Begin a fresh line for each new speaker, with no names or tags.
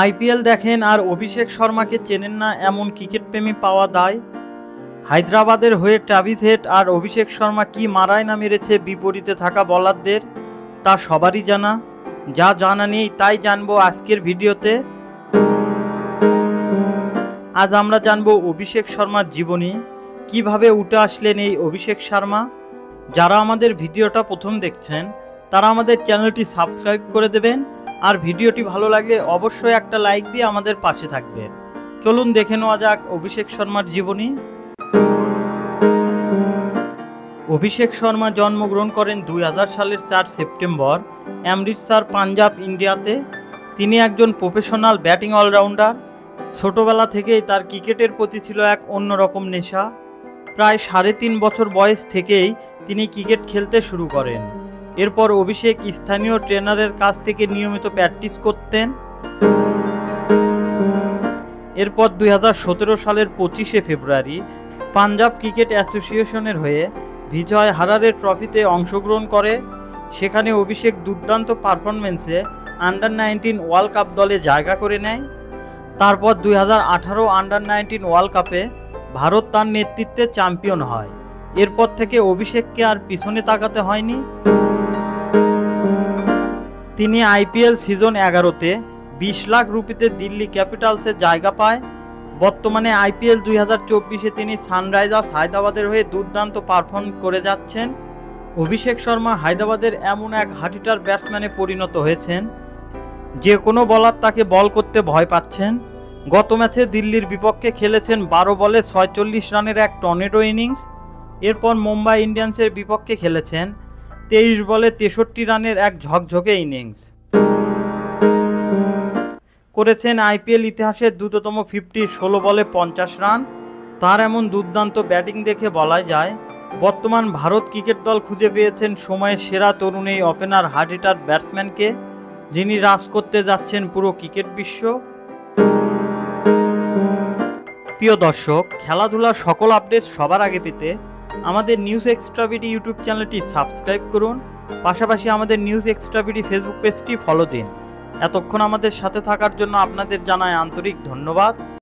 IPL দেখেন আর অভিষেক শর্মাকে চেনেন না এমন ক্রিকেট প্রেমী পাওয়া দায়। হায়দ্রাবাদের হয়ে ট্রাভিস হেড আর অভিষেক শর্মা কি মারায় না মেরেছে বিপরীতে থাকা বোলারদের, তা সবারই জানা। যা জানা নেই তাই জানবো আজকের ভিডিওতে। আজ আমরা জানবো অভিষেক শর্মার জীবনী, কিভাবে উঠে আসলেন এই অভিষেক শর্মা। যারা আমাদের ভিডিওটা প্রথম দেখছেন তারা আমাদের চ্যানেলটি সাবস্ক্রাইব করে দেবেন, আর ভিডিওটি ভালো লাগলে অবশ্যই একটা লাইক দিয়ে আমাদের পাশে থাকবেন। চলুন দেখে নেওয়া যাক অভিষেক শর্মার জীবনী। অভিষেক শর্মা জন্মগ্রহণ করেন 2000 সালের 4 সেপ্টেম্বর অমৃতসর, পাঞ্জাব, ইন্ডিয়াতে। তিনি একজন প্রফেশনাল ব্যাটিং অলরাউন্ডার। ছোটবেলা থেকেই তার ক্রিকেটের প্রতি ছিল এক অন্যরকম নেশা। প্রায় 3.5 বছর বয়স থেকেই তিনি ক্রিকেট খেলতে শুরু করেন। এরপর অভিষেক স্থানীয় ট্রেনারের কাছ থেকে নিয়মিত প্র্যাকটিস করতেন। এরপর 2017 সালের 25শে ফেব্রুয়ারি পাঞ্জাব ক্রিকেট অ্যাসোসিয়েশনের হয়ে বিজয় হারারে ট্রফিতে অংশগ্রহণ করে। সেখানে অভিষেক দুর্দান্ত পারফরমেন্সে আন্ডার-19 ওয়ার্ল্ড কাপ দলে জায়গা করে নেয়। তারপর 2018 আন্ডার-19 ওয়ার্ল্ড কাপে ভারত তার নেতৃত্বে চ্যাম্পিয়ন হয়। এরপর থেকে অভিষেককে আর পিছনে তাকাতে হয়নি। তিনি আইপিএল সিজন 11তে 20 লাখ রুপিতে দিল্লি ক্যাপিটালসে জায়গা পায়। বর্তমানে আইপিএল 2024-এ তিনি সানরাইজার্স হায়দ্রাবাদের হয়ে দুর্দান্ত পারফর্ম করে যাচ্ছেন। অভিষেক শর্মা হায়দ্রাবাদের এমন এক হার্ড-হিটার ব্যাটসম্যানে পরিণত হয়েছেন যে কোনো বলার তাকে বল করতে ভয় পাচ্ছেন। গত ম্যাচে দিল্লির বিপক্ষে খেলেছেন 12 বলে 46 রানের এক টর্নেডো ইনিংস। এরপর মুম্বাই ইন্ডিয়ান্সের বিপক্ষে খেলেছেন 23 বলে 63 রানের এক ঝকঝকে ইনিংস। করেছেন আইপিএল ইতিহাসের দ্রুততম 50 16 বলে 50 রান। তার এমন দুর্দান্ত ব্যাটিং দেখে বলাই যায় বর্তমান ভারত ক্রিকেট দল খুঁজে পেয়েছেন সময়ের সেরা তরুণ এই ওপেনার হার্ড-হিটার ব্যাটসম্যানকে, যিনি রাজ করতে যাচ্ছেন পুরো ক্রিকেট বিশ্ব। প্রিয় দর্শক, খেলাধুলার সকল আপডেট সবার আগে পেতে আমাদের নিউজ এক্সট্রা বিডি ইউটিউব চ্যানেলটি সাবস্ক্রাইব করুন। পাশাপাশি আমাদের নিউজ এক্সট্রা বিডি ফেসবুক পেজটি ফলো দিন। এতক্ষণ আমাদের সাথে থাকার জন্য আপনাদের জানাই আন্তরিক ধন্যবাদ।